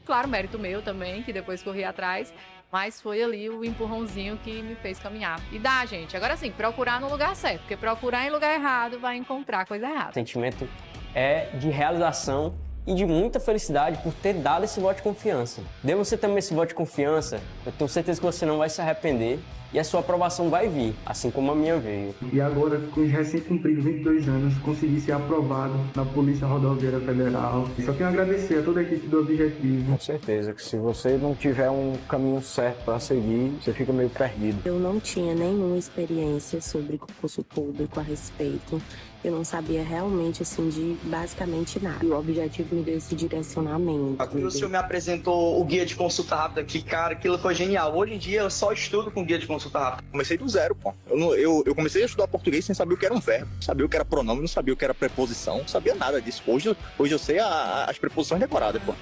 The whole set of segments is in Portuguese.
Claro, mérito meu também, que depois corri atrás, mas foi ali o empurrãozinho que me fez caminhar. E dá, gente. Agora sim, procurar no lugar certo, porque procurar em lugar errado vai encontrar coisa O errada. sentimento é de realização e de muita felicidade por ter dado esse voto de confiança. Dê você também esse voto de confiança, eu tenho certeza que você não vai se arrepender e a sua aprovação vai vir, assim como a minha veio. E agora, com os recém-cumpridos 22 anos, consegui ser aprovado na Polícia Rodoviária Federal. Só tenho a agradecer a toda a equipe do Objetivo. Com certeza que se você não tiver um caminho certo para seguir, você fica meio perdido. Eu não tinha nenhuma experiência sobre concurso público a respeito. Eu não sabia realmente, assim, de basicamente nada. E o Objetivo me deu esse direcionamento. O senhor me apresentou o guia de consulta rápida, que, cara, aquilo foi genial. Hoje em dia eu só estudo com guia de consulta rápida. Comecei do zero, pô. Eu comecei a estudar português sem saber o que era um verbo, sabia o que era pronome, não sabia o que era preposição, não sabia nada disso. Hoje eu sei as preposições decoradas, pô.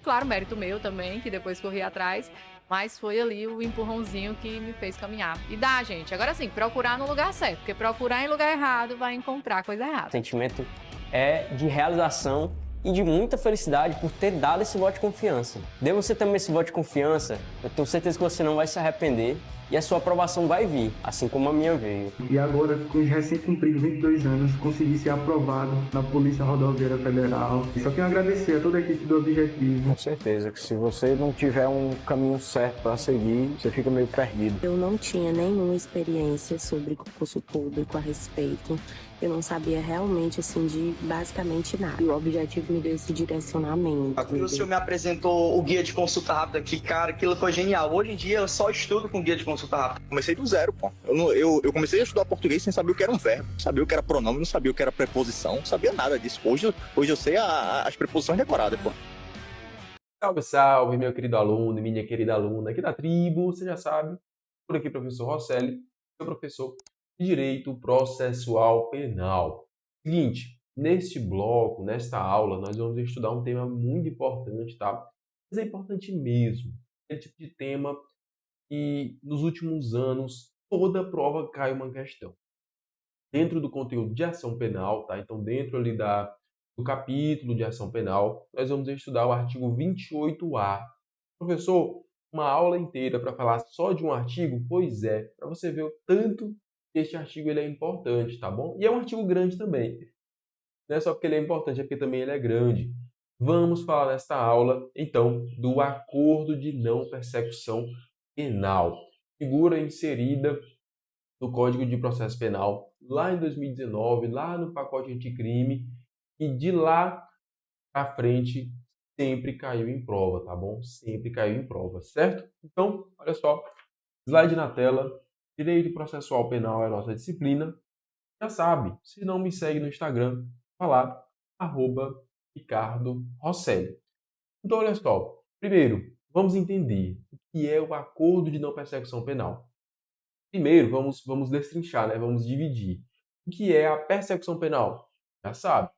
Claro, mérito meu também, que depois corri atrás, mas foi ali o empurrãozinho que me fez caminhar. E dá, gente. Agora sim, procurar no lugar certo, porque procurar em lugar errado vai encontrar coisa errada. O sentimento é de realização e de muita felicidade por ter dado esse voto de confiança. Dê você também esse voto de confiança, eu tenho certeza que você não vai se arrepender e a sua aprovação vai vir, assim como a minha veio. E agora, com os recém-cumpridos 22 anos, consegui ser aprovado na Polícia Rodoviária Federal. Só tenho a agradecer a toda a equipe do Objetivo. Com certeza que se você não tiver um caminho certo para seguir, você fica meio perdido. Eu não tinha nenhuma experiência sobre concurso público a respeito. Eu não sabia realmente, assim, de basicamente nada. E o Objetivo me deu esse direcionamento. O senhor me apresentou o guia de consulta rápida, que, cara, aquilo foi genial. Hoje em dia eu só estudo com guia de consulta rápida. Comecei do zero, pô. Eu comecei a estudar português sem saber o que era um verbo, não sabia o que era pronome, não sabia o que era preposição, não sabia nada disso. Hoje eu sei as preposições decoradas, pô. Salve, salve, meu querido aluno e minha querida aluna aqui da tribo, você já sabe, por aqui professor Rosselli, seu professor de Direito Processual Penal. Seguinte, neste bloco, nesta aula, nós vamos estudar um tema muito importante, tá? Mas é importante mesmo, aquele tipo de tema que nos últimos anos toda prova cai uma questão. Dentro do conteúdo de ação penal, tá? Então dentro ali do capítulo de ação penal, nós vamos estudar o artigo 28A. Professor, uma aula inteira para falar só de um artigo? Pois é, para você ver o tanto que este artigo ele é importante, tá bom? E é um artigo grande também. Não é só porque ele é importante, é porque também ele é grande. Vamos falar nesta aula, então, do acordo de não persecução penal. Figura inserida no Código de Processo Penal, lá em 2019, lá no pacote anticrime, e de lá para frente sempre caiu em prova, tá bom? Sempre caiu em prova, certo? Então, olha só, slide na tela, Direito Processual Penal é a nossa disciplina. Já sabe, se não me segue no Instagram, vai lá, @Ricardo Rosselli. Então, olha só, primeiro, vamos entender o que é o acordo de não persecução penal. Primeiro, vamos destrinchar, né? Vamos dividir. O que é a persecução penal? Já sabe,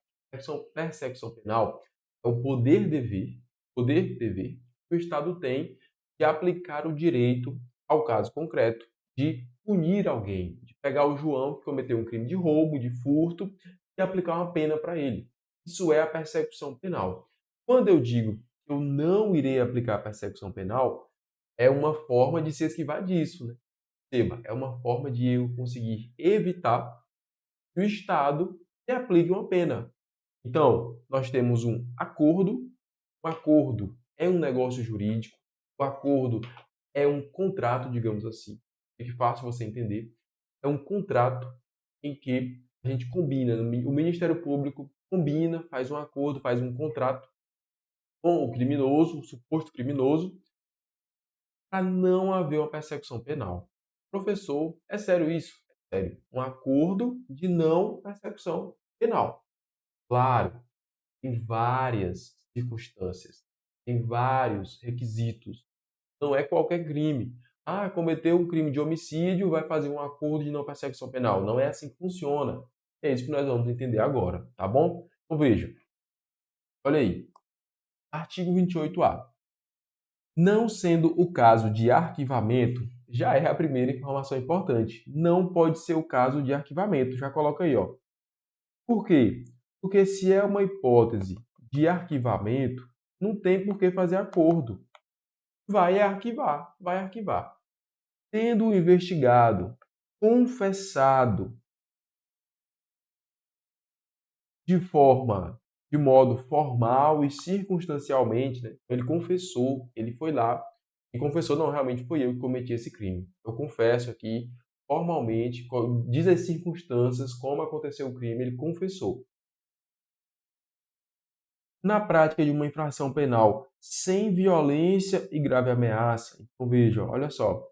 persecução penal é o poder-dever que o Estado tem de aplicar o direito ao caso concreto, de punir alguém, de pegar o João que cometeu um crime de roubo, de furto, e aplicar uma pena para ele. Isso é a persecução penal. Quando eu digo que eu não irei aplicar a persecução penal, é uma forma de se esquivar disso, né? Perceba, é uma forma de eu conseguir evitar que o Estado me aplique uma pena. Então, nós temos um acordo. O acordo é um negócio jurídico. O acordo é um contrato, digamos assim. Fique fácil você entender. É um contrato em que a gente combina, o Ministério Público combina, faz um acordo, faz um contrato com o criminoso, o suposto criminoso, para não haver uma persecução penal. Professor, é sério isso? É sério. Um acordo de não persecução penal. Claro, tem várias circunstâncias, tem vários requisitos. Não é qualquer crime. Ah, cometeu um crime de homicídio, vai fazer um acordo de não persecução penal. Não é assim que funciona. É isso que nós vamos entender agora, tá bom? Então veja. Olha aí. Artigo 28A. Não sendo o caso de arquivamento, já é a primeira informação importante. Não pode ser o caso de arquivamento. Já coloca aí, ó. Por quê? Porque se é uma hipótese de arquivamento, Não tem por que fazer acordo. Vai arquivar, vai arquivar. Tendo o investigado confessado de modo formal e circunstancialmente, né? Ele confessou, ele foi lá e confessou, não, realmente foi eu que cometi esse crime. Eu confesso aqui, formalmente, diz as circunstâncias, como aconteceu o crime, ele confessou. Na prática de uma infração penal sem violência e grave ameaça, então veja, olha só,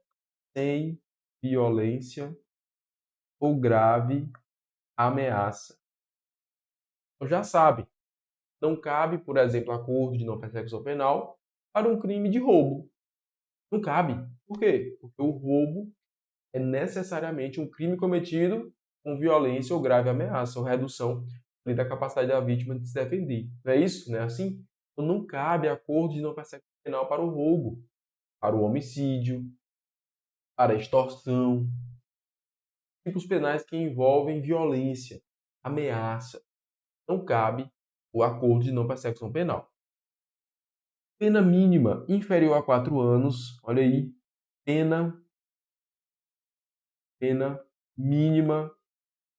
sem violência ou grave ameaça. Então já sabe, não cabe, por exemplo, acordo de não persecução penal para um crime de roubo. Não cabe. Por quê? Porque o roubo é necessariamente um crime cometido com violência ou grave ameaça, ou redução da capacidade da vítima de se defender. Não é isso? Não é assim? Então não cabe acordo de não persecução penal para o roubo, para o homicídio, para a extorsão, tipos penais que envolvem violência, ameaça. Não cabe o acordo de não persecução penal. Pena mínima inferior a 4 anos, olha aí, pena mínima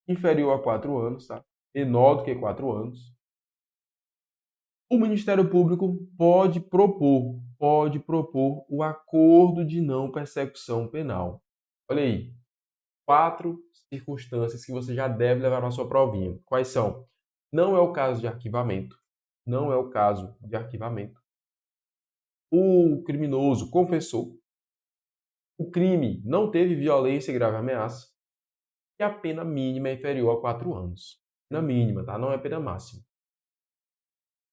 inferior a 4 anos, tá? Menor do que 4 anos. O Ministério Público pode propor o acordo de não persecução penal. Olha aí, 4 circunstâncias que você já deve levar na sua provinha. Quais são? Não é o caso de arquivamento. Não é o caso de arquivamento. O criminoso confessou. O crime não teve violência e grave ameaça. E a pena mínima é inferior a 4 anos. Pena mínima, tá? Não é pena máxima.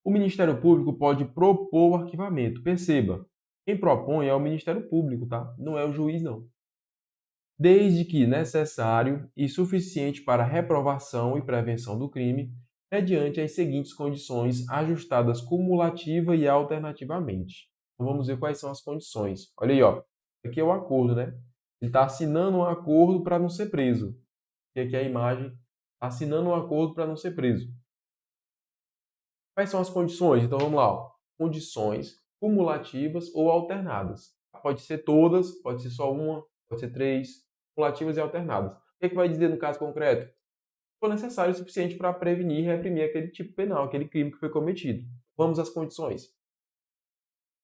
O Ministério Público pode propor o arquivamento. Perceba, quem propõe é o Ministério Público, tá? Não é o juiz, não. Desde que necessário e suficiente para reprovação e prevenção do crime, mediante as seguintes condições ajustadas cumulativa e alternativamente. Então vamos ver quais são as condições. Olha aí, ó. Aqui é o acordo, né? Ele está assinando um acordo para não ser preso. E aqui é a imagem, assinando um acordo para não ser preso. Quais são as condições? Então vamos lá. Ó. Condições cumulativas ou alternadas. Pode ser todas, pode ser só uma, pode ser 3, cumulativas e alternadas. O que é que vai dizer no caso concreto? Se for necessário o suficiente para prevenir e reprimir aquele tipo penal, aquele crime que foi cometido. Vamos às condições.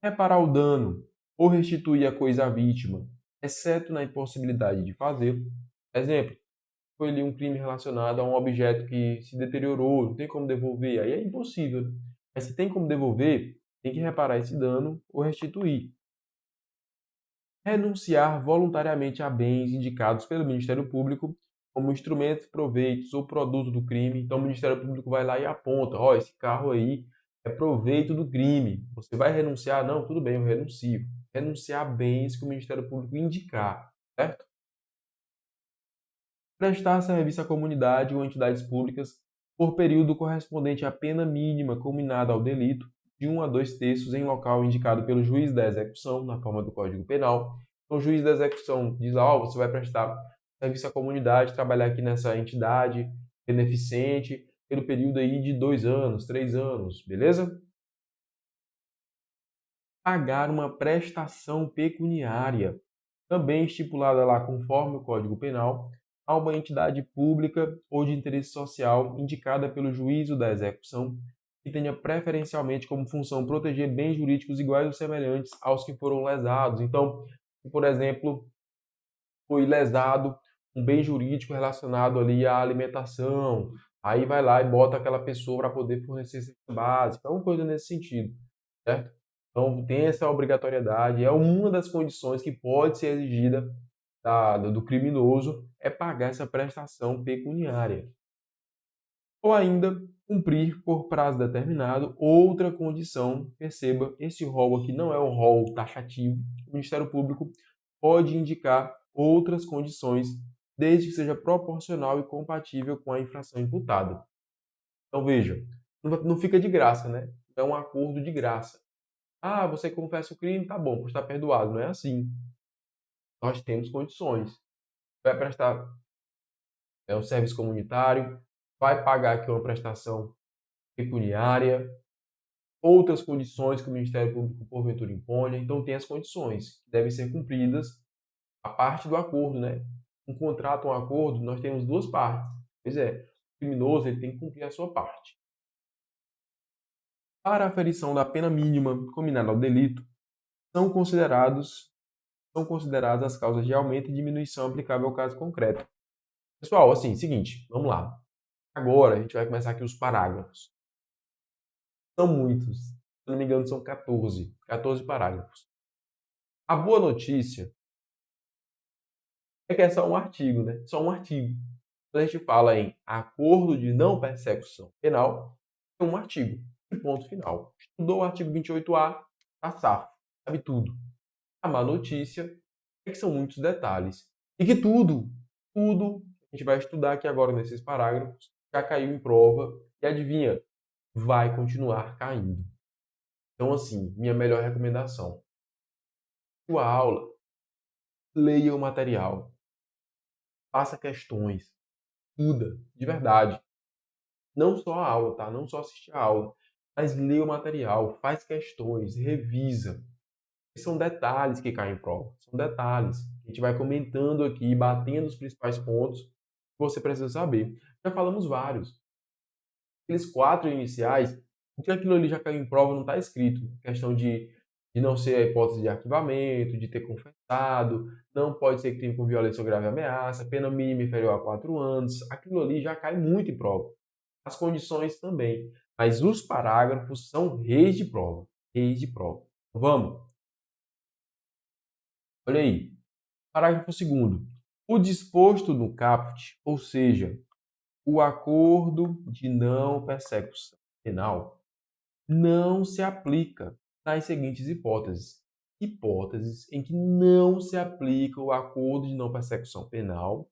Reparar o dano ou restituir a coisa à vítima, exceto na impossibilidade de fazê-lo. Exemplo, foi ali um crime relacionado a um objeto que se deteriorou, não tem como devolver, aí é impossível. Mas se tem como devolver, tem que reparar esse dano ou restituir. Renunciar voluntariamente a bens indicados pelo Ministério Público como instrumentos, proveitos ou produto do crime. Então o Ministério Público vai lá e aponta, ó, esse carro aí é proveito do crime. Você vai renunciar? Não, tudo bem, eu renuncio. Renunciar a bens que o Ministério Público indicar, certo? Prestar serviço à comunidade ou entidades públicas por período correspondente à pena mínima combinada ao delito, de 1 a 2 terços em local indicado pelo juiz da execução, na forma do Código Penal. Então, o juiz da execução diz lá, ó, você vai prestar serviço à comunidade, trabalhar aqui nessa entidade beneficente, pelo período aí de 2 anos, 3 anos, beleza? Pagar uma prestação pecuniária, também estipulada lá conforme o Código Penal, a uma entidade pública ou de interesse social indicada pelo juízo da execução, que tenha preferencialmente como função proteger bens jurídicos iguais ou semelhantes aos que foram lesados. Então, se, por exemplo, foi lesado um bem jurídico relacionado ali à alimentação, aí vai lá e bota aquela pessoa para poder fornecer cesta básica, alguma coisa nesse sentido, certo? Então, tem essa obrigatoriedade, é uma das condições que pode ser exigida do criminoso, é pagar essa prestação pecuniária. Ou ainda, cumprir por prazo determinado outra condição. Perceba, esse rol aqui não é um rol taxativo. O Ministério Público pode indicar outras condições, desde que seja proporcional e compatível com a infração imputada. Então, veja, não fica de graça, né? É um acordo de graça. Ah, você confessa o crime, tá bom, está perdoado. Não é assim. Nós temos condições. Vai prestar um serviço comunitário, vai pagar aqui uma prestação pecuniária, outras condições que o Ministério Público porventura imponha. Então tem as condições que devem ser cumpridas, a parte do acordo, né? Um contrato, um acordo, nós temos duas partes. Pois é, o criminoso ele tem que cumprir a sua parte. Para a aferição da pena mínima combinada ao delito, são consideradas as causas de aumento e diminuição aplicável ao caso concreto. Pessoal, assim, seguinte, vamos lá. Agora a gente vai começar aqui os parágrafos. São muitos. Se não me engano, são 14 parágrafos. A boa notícia é que é só um artigo, né? Só um artigo. Quando a gente fala em acordo de não persecução penal, é um artigo. E ponto final. Estudou o artigo 28A, tá safo, sabe tudo. A má notícia é que são muitos detalhes. E que tudo a gente vai estudar aqui agora nesses parágrafos, já caiu em prova e adivinha, vai continuar caindo. Então, assim, minha melhor recomendação. Sua aula, leia o material, faça questões, estuda, de verdade. Não só a aula, tá? Não só assistir a aula, mas leia o material, faz questões, revisa. São detalhes que caem em prova, são detalhes. A gente vai comentando aqui, batendo os principais pontos que você precisa saber. Já falamos vários. Aqueles 4 iniciais, porque aquilo ali já caiu em prova, não está escrito. Questão de não ser a hipótese de arquivamento, de ter confessado, não pode ser crime com violência ou grave ameaça, pena mínima inferior a 4 anos. Aquilo ali já cai muito em prova. As condições também. Mas os parágrafos são reis de prova. Reis de prova. Vamos! Olha aí. Parágrafo 2º. O disposto no caput, ou seja, o acordo de não persecução penal, não se aplica nas seguintes hipóteses. Hipóteses em que não se aplica o acordo de não persecução penal,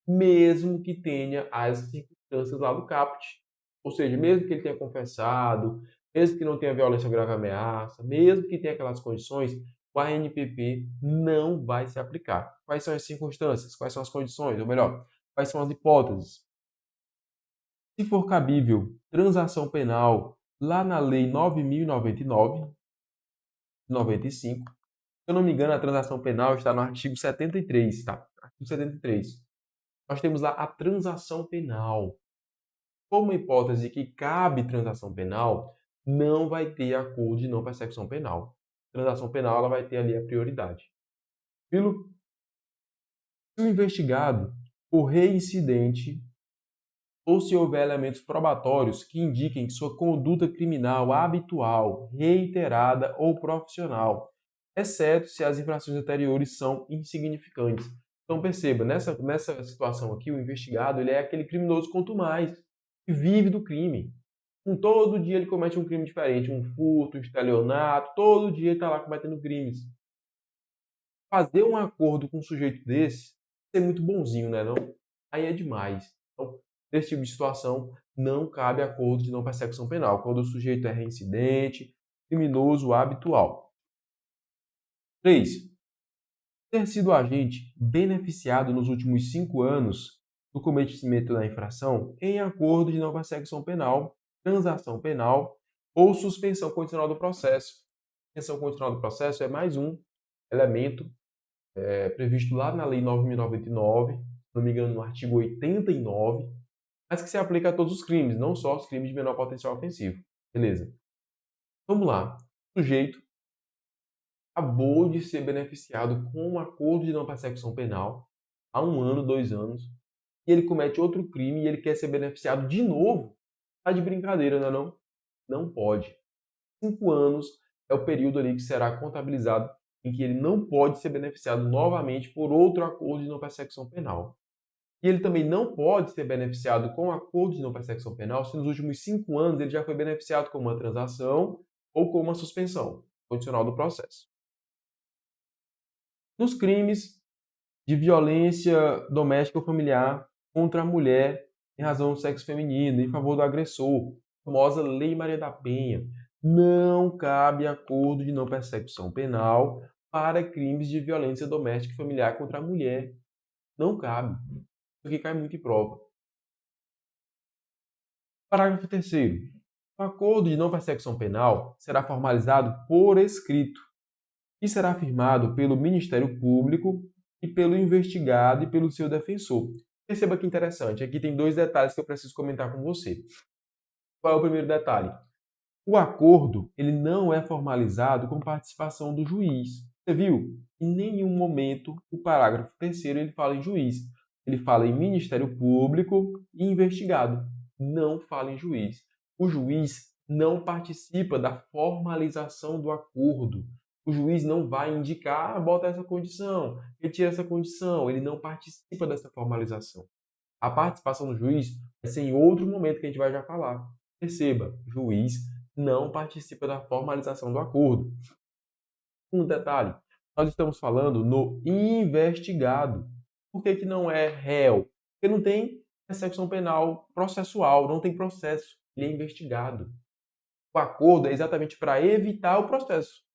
mesmo que tenha as circunstâncias lá do caput. Ou seja, mesmo que ele tenha confessado, mesmo que não tenha violência ou grave ameaça, mesmo que tenha aquelas condições, o ANPP não vai se aplicar. Quais são as circunstâncias? Quais são as condições? Ou melhor, quais são as hipóteses? Se for cabível transação penal lá na Lei 9.099, 95, se eu não me engano, a transação penal está no artigo 73, tá? Artigo 73. Nós temos lá a transação penal. Como hipótese que cabe transação penal, não vai ter acordo de não persecução penal. Transação penal ela vai ter ali a prioridade. Viu? Se o investigado for reincidente ou se houver elementos probatórios que indiquem sua conduta criminal habitual, reiterada ou profissional, exceto se as infrações anteriores são insignificantes. Então perceba, nessa situação aqui, o investigado ele é aquele criminoso quanto mais, que vive do crime. Todo dia ele comete um crime diferente, um furto, um estelionato, todo dia ele está lá cometendo crimes. Fazer um acordo com um sujeito desse, ser muito bonzinho, né? Não? Aí é demais. Então, nesse tipo de situação, não cabe acordo de não persecução penal, quando o sujeito é reincidente, criminoso habitual. 3. Ter sido agente beneficiado nos últimos 5 anos do cometimento da infração em acordo de não persecução penal, transação penal ou suspensão condicional do processo. Suspensão condicional do processo é mais um elemento previsto lá na Lei 9.099, se não me engano, no artigo 89, mas que se aplica a todos os crimes, não só os crimes de menor potencial ofensivo. Beleza. Vamos lá. O sujeito acabou de ser beneficiado com um acordo de não persecução penal há 1 ano, 2 anos, e ele comete outro crime e ele quer ser beneficiado de novo. Tá de brincadeira, não é não? Não pode. 5 anos é o período ali que será contabilizado em que ele não pode ser beneficiado novamente por outro acordo de não persecução penal. E ele também não pode ser beneficiado com acordo de não persecução penal se nos últimos 5 anos ele já foi beneficiado com uma transação ou com uma suspensão condicional do processo. Nos crimes de violência doméstica ou familiar contra a mulher em razão do sexo feminino, em favor do agressor, a famosa Lei Maria da Penha, não cabe acordo de não persecução penal para crimes de violência doméstica e familiar contra a mulher. Não cabe. Isso aqui cai muito em prova. Parágrafo 3º. O acordo de não persecução penal será formalizado por escrito e será firmado pelo Ministério Público e pelo investigado e pelo seu defensor. Perceba que interessante, aqui tem 2 detalhes que eu preciso comentar com você. Qual é o primeiro detalhe? O acordo ele não é formalizado com participação do juiz. Você viu? Em nenhum momento o parágrafo 3º ele fala em juiz. Ele fala em Ministério Público e investigado. Não fala em juiz. O juiz não participa da formalização do acordo. O juiz não vai indicar, bota essa condição, retira essa condição. Ele não participa dessa formalização. A participação do juiz vai ser em outro momento que a gente vai já falar. Perceba, juiz não participa da formalização do acordo. Um detalhe, nós estamos falando no investigado. Por que que não é réu? Porque não tem persecução penal processual, não tem processo, ele é investigado. O acordo é exatamente para evitar o processo.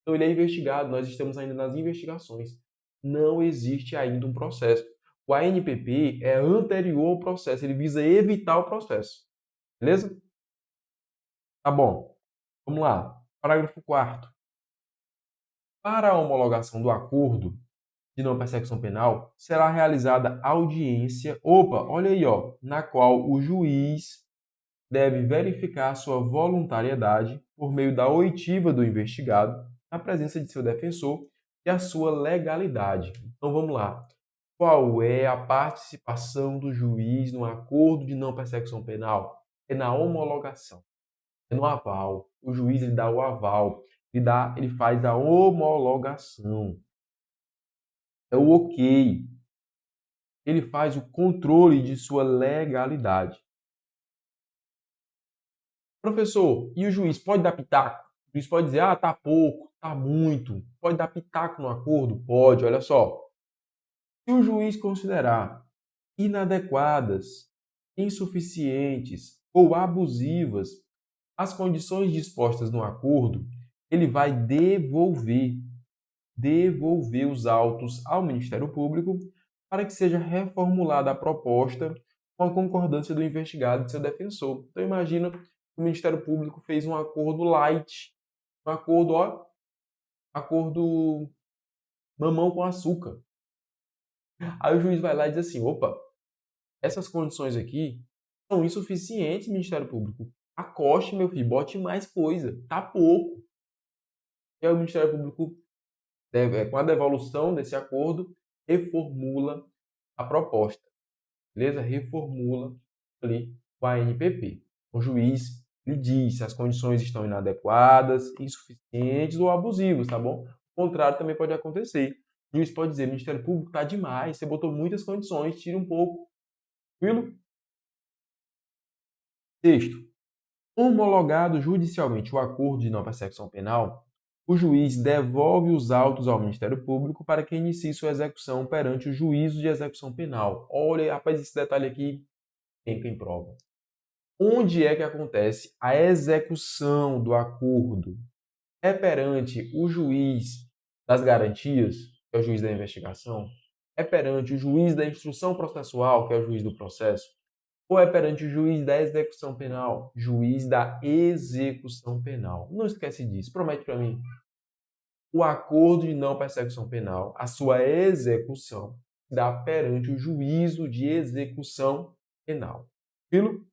Então ele é investigado, nós estamos ainda nas investigações. Não existe ainda um processo. O ANPP é anterior ao processo, ele visa evitar o processo. Beleza? Tá bom. Vamos lá. Parágrafo 4º. Para a homologação do acordo de não persecução penal, será realizada audiência, olha aí, na qual o juiz deve verificar sua voluntariedade por meio da oitiva do investigado, na presença de seu defensor, e a sua legalidade. Então vamos lá. Qual é a participação do juiz no acordo de não persecução penal? É na homologação. É no aval. O juiz ele dá o aval. Ele faz a homologação. É o ok. Ele faz o controle de sua legalidade. Professor, e o juiz pode dar pitaco? O juiz pode dizer, tá pouco, tá muito. Pode dar pitaco no acordo? Pode, olha só. Se o juiz considerar inadequadas, insuficientes ou abusivas as condições dispostas no acordo, ele vai devolver os autos ao Ministério Público para que seja reformulada a proposta com a concordância do investigado e do seu defensor. Então imagina que o Ministério Público fez um acordo light, um acordo mamão com açúcar. Aí o juiz vai lá e diz assim, essas condições aqui são insuficientes, Ministério Público. Acoste, meu filho, bote mais coisa, tá pouco. E aí o Ministério Público, com a devolução desse acordo, reformula a proposta. Beleza? Reformula ali o ANPP. O juiz lhe diz se as condições estão inadequadas, insuficientes ou abusivas, tá bom? O contrário também pode acontecer. O juiz pode dizer, Ministério Público, tá demais, você botou muitas condições, tira um pouco. Tranquilo? 6º. Homologado judicialmente o acordo de não persecução penal, o juiz devolve os autos ao Ministério Público para que inicie sua execução perante o juízo de execução penal. Olha, rapaz, esse detalhe aqui tem quem prova. Onde é que acontece a execução do acordo? É perante o juiz das garantias, que é o juiz da investigação? É perante o juiz da instrução processual, que é o juiz do processo? Ou é perante o juiz da execução penal? Juiz da execução penal. Não esquece disso. Promete para mim. O acordo de não persecução penal, a sua execução, dá perante o juízo de execução penal. Tranquilo?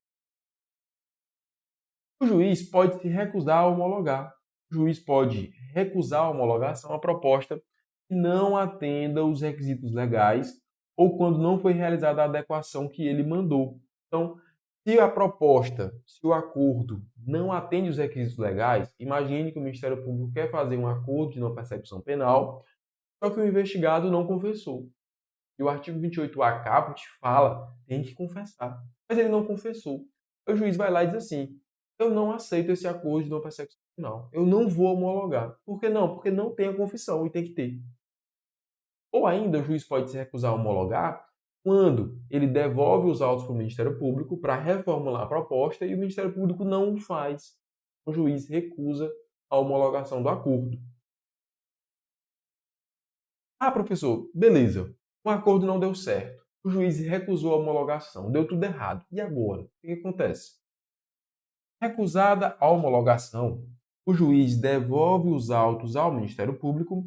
O juiz pode se recusar a homologar. O juiz pode recusar a homologação à proposta que não atenda os requisitos legais ou quando não foi realizada a adequação que ele mandou. Então, se a proposta, se o acordo não atende os requisitos legais, imagine que o Ministério Público quer fazer um acordo de não persecução penal, só que o investigado não confessou. E o artigo 28A caput fala, tem que confessar. Mas ele não confessou. O juiz vai lá e diz assim, eu não aceito esse acordo de não persecução penal. Eu não vou homologar. Por que não? Porque não tem a confissão e tem que ter. Ou ainda, o juiz pode se recusar a homologar quando ele devolve os autos para o Ministério Público para reformular a proposta e o Ministério Público não o faz. O juiz recusa a homologação do acordo. Professor, beleza. O acordo não deu certo. O juiz recusou a homologação. Deu tudo errado. E agora? O que acontece? Recusada a homologação, o juiz devolve os autos ao Ministério Público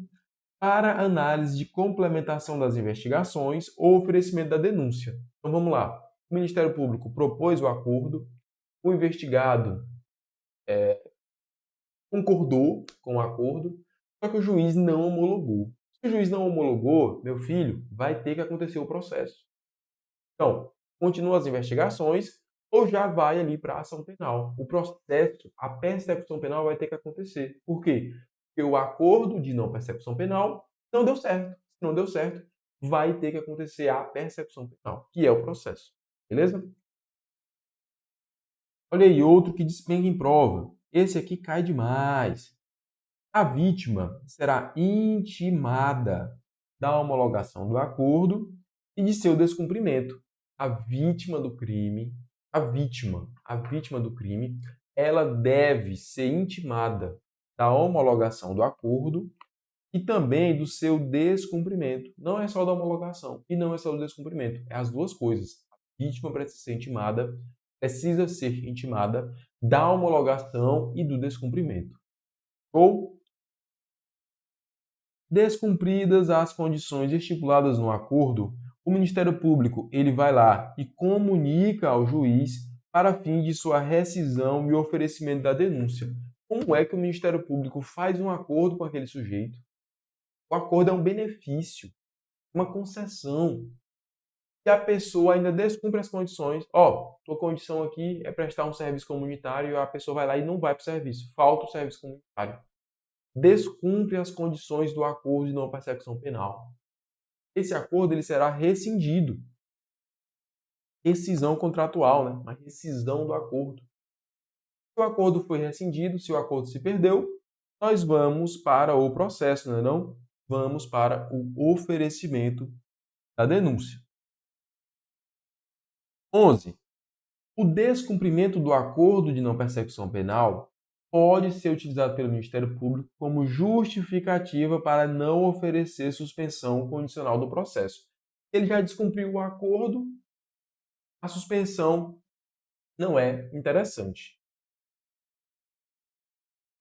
para análise de complementação das investigações ou oferecimento da denúncia. Então vamos lá. O Ministério Público propôs o acordo, o investigado concordou com o acordo, só que o juiz não homologou. Se o juiz não homologou, meu filho, vai ter que acontecer o processo. Então, continua as investigações ou já vai ali para a ação penal. O processo, a persecução penal vai ter que acontecer. Por quê? Porque o acordo de não persecução penal não deu certo. Se não deu certo, vai ter que acontecer a persecução penal, que é o processo. Beleza? Olha aí, outro que despenca em prova. Esse aqui cai demais. A vítima será intimada da homologação do acordo e de seu descumprimento. A vítima do crime, a vítima do crime, ela deve ser intimada da homologação do acordo e também do seu descumprimento. Não é só da homologação e não é só do descumprimento, é as duas coisas. A vítima precisa ser intimada da homologação e do descumprimento. Ou descumpridas as condições estipuladas no acordo, o Ministério Público ele vai lá e comunica ao juiz para fim de sua rescisão e oferecimento da denúncia. Como é que o Ministério Público faz um acordo com aquele sujeito? O acordo é um benefício, uma concessão. Se a pessoa ainda descumpre as condições, tua condição aqui é prestar um serviço comunitário, e a pessoa vai lá e não vai para o serviço, falta o serviço comunitário. Descumpre as condições do acordo de não persecução penal. Esse acordo ele será rescindido. Rescisão contratual, né? Uma rescisão do acordo. Se o acordo foi rescindido, se o acordo se perdeu, nós vamos para o processo, não é não? Vamos para o oferecimento da denúncia. 11. O descumprimento do acordo de não persecução penal pode ser utilizado pelo Ministério Público como justificativa para não oferecer suspensão condicional do processo. Ele já descumpriu o acordo, a suspensão não é interessante.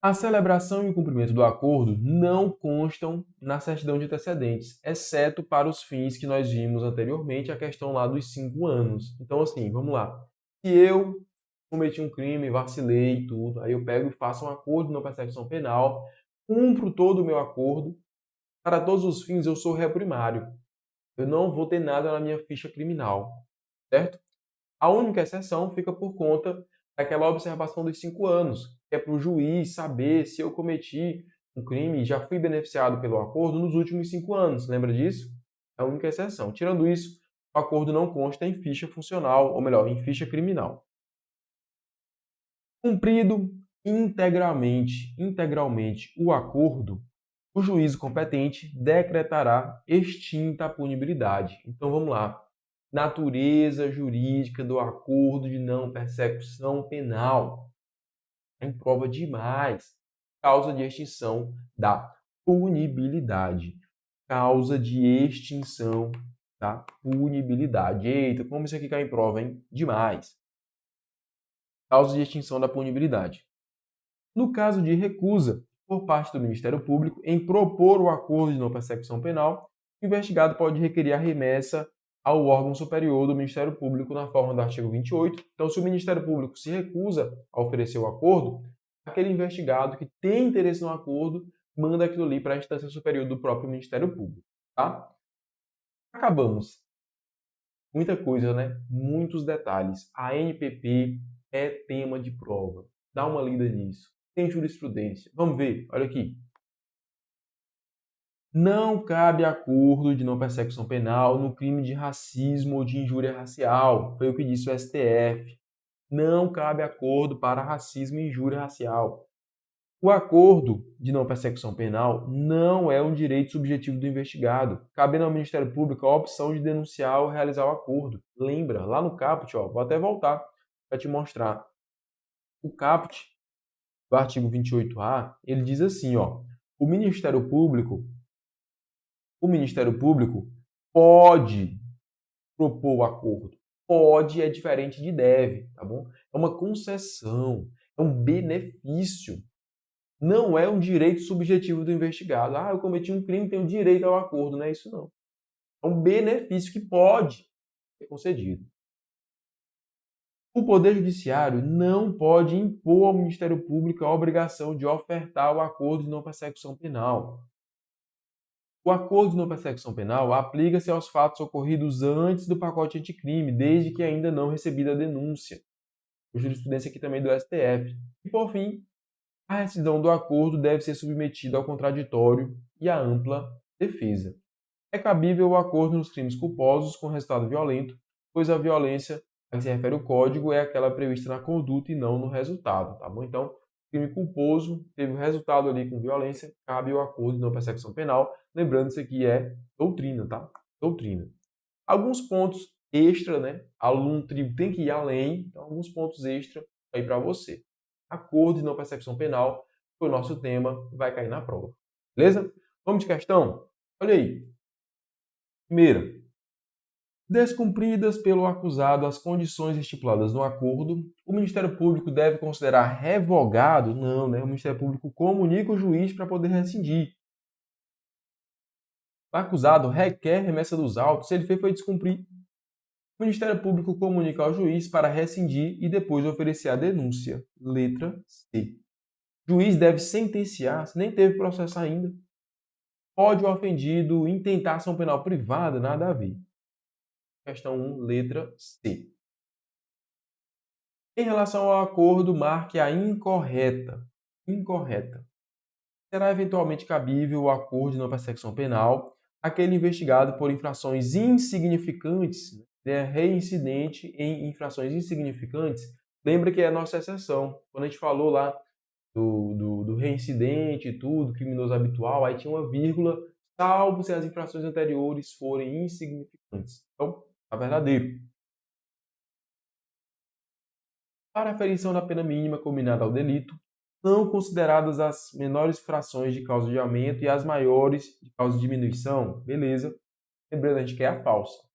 A celebração e o cumprimento do acordo não constam na certidão de antecedentes, exceto para os fins que nós vimos anteriormente, a questão lá dos 5 anos. Então, assim, vamos lá. Se eu cometi um crime, vacilei e tudo, aí eu pego e faço um acordo de não persecução penal, cumpro todo o meu acordo, para todos os fins eu sou réu primário. Eu não vou ter nada na minha ficha criminal, certo? A única exceção fica por conta daquela observação dos 5 anos, que é para o juiz saber se eu cometi um crime e já fui beneficiado pelo acordo nos últimos 5 anos. Lembra disso? É a única exceção. Tirando isso, o acordo não consta em ficha funcional, ou melhor, em ficha criminal. Cumprido integralmente o acordo, o juízo competente decretará extinta a punibilidade. Então vamos lá. Natureza jurídica do acordo de não persecução penal. Em prova demais. Causa de extinção da punibilidade. Causa de extinção da punibilidade. Eita, como isso aqui cai em prova, hein? Demais. Causa de extinção da punibilidade. No caso de recusa por parte do Ministério Público em propor o acordo de não persecução penal, o investigado pode requerer a remessa ao órgão superior do Ministério Público na forma do artigo 28. Então, se o Ministério Público se recusa a oferecer o acordo, aquele investigado que tem interesse no acordo manda aquilo ali para a instância superior do próprio Ministério Público. Tá? Acabamos. Muita coisa, né? Muitos detalhes. A NPP é tema de prova. Dá uma lida nisso. Tem jurisprudência. Vamos ver. Olha aqui. Não cabe acordo de não persecução penal no crime de racismo ou de injúria racial. Foi o que disse o STF. Não cabe acordo para racismo e injúria racial. O acordo de não persecução penal não é um direito subjetivo do investigado, cabendo ao Ministério Público a opção de denunciar ou realizar o acordo. Lembra, lá no caput, vou até voltar para te mostrar. O caput do artigo 28A, ele diz assim, o Ministério Público pode propor o acordo. Pode é diferente de deve, tá bom? É uma concessão. É um benefício. Não é um direito subjetivo do investigado. Eu cometi um crime, tenho direito ao acordo. Não é isso, não. É um benefício que pode ser concedido. O Poder Judiciário não pode impor ao Ministério Público a obrigação de ofertar o acordo de não persecução penal. O acordo de não persecução penal aplica-se aos fatos ocorridos antes do pacote anticrime, desde que ainda não recebida a denúncia. A jurisprudência aqui também do STF. E, por fim, a rescisão do acordo deve ser submetida ao contraditório e à ampla defesa. É cabível o acordo nos crimes culposos com resultado violento, pois a violência a que se refere o Código é aquela prevista na conduta e não no resultado, tá bom? Então, crime culposo teve o resultado ali com violência, cabe o acordo de não persecução penal. Lembrando, isso aqui é doutrina, tá? Doutrina. Alguns pontos extra, né? Aluno tribo tem que ir além, então alguns pontos extra aí para você. Acordo de não persecução penal, foi o nosso tema, vai cair na prova. Beleza? Vamos de questão? Olha aí. Primeira. Descumpridas pelo acusado as condições estipuladas no acordo, o Ministério Público deve considerar revogado? Não, né? O Ministério Público comunica o juiz para poder rescindir. O acusado requer remessa dos autos, se ele foi descumprir. O Ministério Público comunica ao juiz para rescindir e depois oferecer a denúncia. Letra C. O juiz deve sentenciar, se nem teve processo ainda. Pode o ofendido intentar ação penal privada? Nada a ver. Questão 1, letra C. Em relação ao acordo, marque a incorreta. Incorreta. Será eventualmente cabível o acordo de não persecução penal àquele investigado por infrações insignificantes, né, reincidente em infrações insignificantes. Lembra que é a nossa exceção. Quando a gente falou lá do reincidente e tudo, criminoso habitual, aí tinha uma vírgula, salvo se as infrações anteriores forem insignificantes. Então, tá verdadeiro. Para a aferição da pena mínima combinada ao delito, são consideradas as menores frações de causa de aumento e as maiores de causa de diminuição. Beleza. Lembrando, a gente quer a falsa.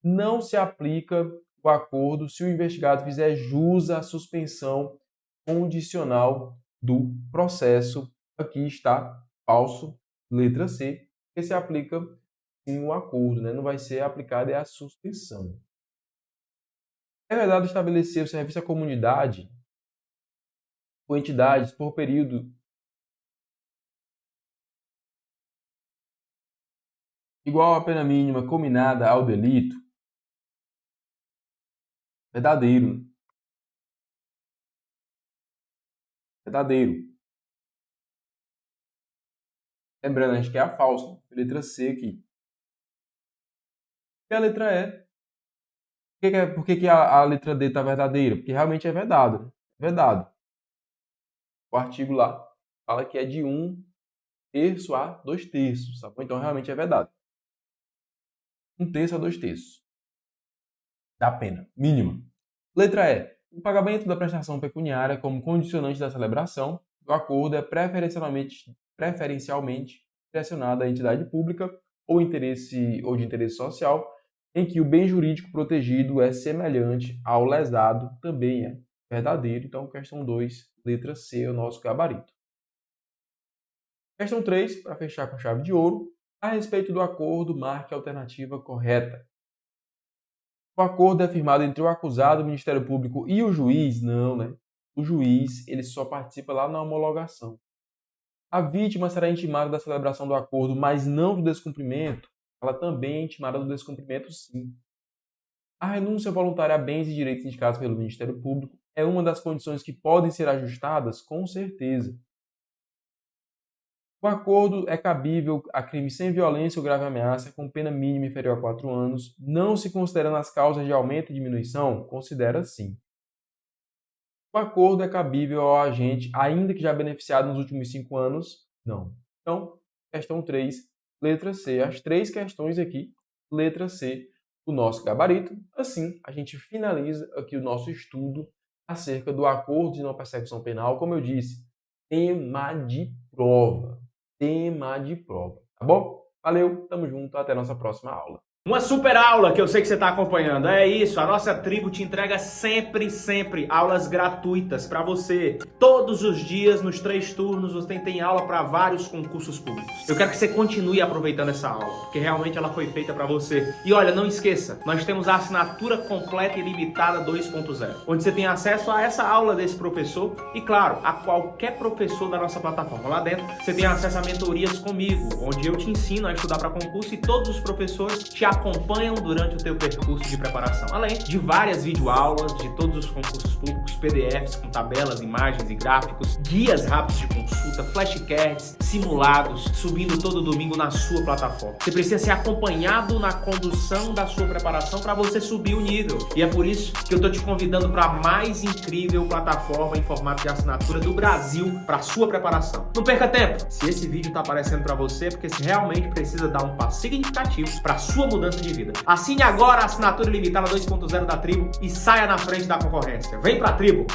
Não se aplica o acordo se o investigado fizer jus à suspensão condicional do processo. Aqui está falso, letra C, que se aplica sim o acordo, né? Não vai ser aplicada a suspensão. É vedado estabelecer o serviço à comunidade ou entidades por período igual à pena mínima combinada ao delito. Verdadeiro. Verdadeiro. Lembrando, a gente quer a falsa. Letra C aqui. E a letra E? Por que a letra D está verdadeira? Porque realmente é vedado. Né? Vedado. O artigo lá fala que é de 1/3 a 2/3. Tá bom? Então realmente é vedado. 1/3 a 2/3 da pena mínima. Letra E. O pagamento da prestação pecuniária como condicionante da celebração do acordo é preferencialmente direcionado à entidade pública ou de interesse social em que o bem jurídico protegido é semelhante ao lesado, também é verdadeiro. Então, questão 2, letra C, é o nosso gabarito. Questão 3, para fechar com chave de ouro, a respeito do acordo, marque a alternativa correta. O acordo é firmado entre o acusado, o Ministério Público e o juiz? Não, né? O juiz, ele só participa lá na homologação. A vítima será intimada da celebração do acordo, mas não do descumprimento? Ela também é intimada do descumprimento, sim. A renúncia voluntária a bens e direitos indicados pelo Ministério Público é uma das condições que podem ser ajustadas? Com certeza. O acordo é cabível a crime sem violência ou grave ameaça com pena mínima inferior a 4 anos, não se considerando as causas de aumento e diminuição? Considera sim. O acordo é cabível ao agente, ainda que já beneficiado nos últimos 5 anos? Não. Então, questão 3, letra C. As 3 questões aqui, letra C, o nosso gabarito. Assim, a gente finaliza aqui o nosso estudo acerca do acordo de não persecução penal. Como eu disse, tema de prova. Tema de prova, tá bom? Valeu, tamo junto, até a nossa próxima aula. Uma super aula que eu sei que você está acompanhando. É isso, a nossa tribo te entrega sempre aulas gratuitas para você. Todos os dias, nos 3 turnos, você tem aula para vários concursos públicos. Eu quero que você continue aproveitando essa aula, porque realmente ela foi feita para você. E olha, não esqueça, nós temos a assinatura completa e limitada 2.0, onde você tem acesso a essa aula desse professor e, claro, a qualquer professor da nossa plataforma. Lá dentro, você tem acesso a mentorias comigo, onde eu te ensino a estudar para concurso e todos os professores te acompanham durante o teu percurso de preparação, além de várias videoaulas de todos os concursos públicos, PDFs com tabelas, imagens e gráficos, guias rápidos de consulta, flashcards, simulados, subindo todo domingo na sua plataforma. Você precisa ser acompanhado na condução da sua preparação para você subir o nível. E é por isso que eu tô te convidando para a mais incrível plataforma em formato de assinatura do Brasil para sua preparação. Não perca tempo! Se esse vídeo tá aparecendo para você, é porque você realmente precisa dar um passo significativo para sua mudança de vida. Assine agora a assinatura limitada 2.0 da Tribo e saia na frente da concorrência. Vem pra Tribo!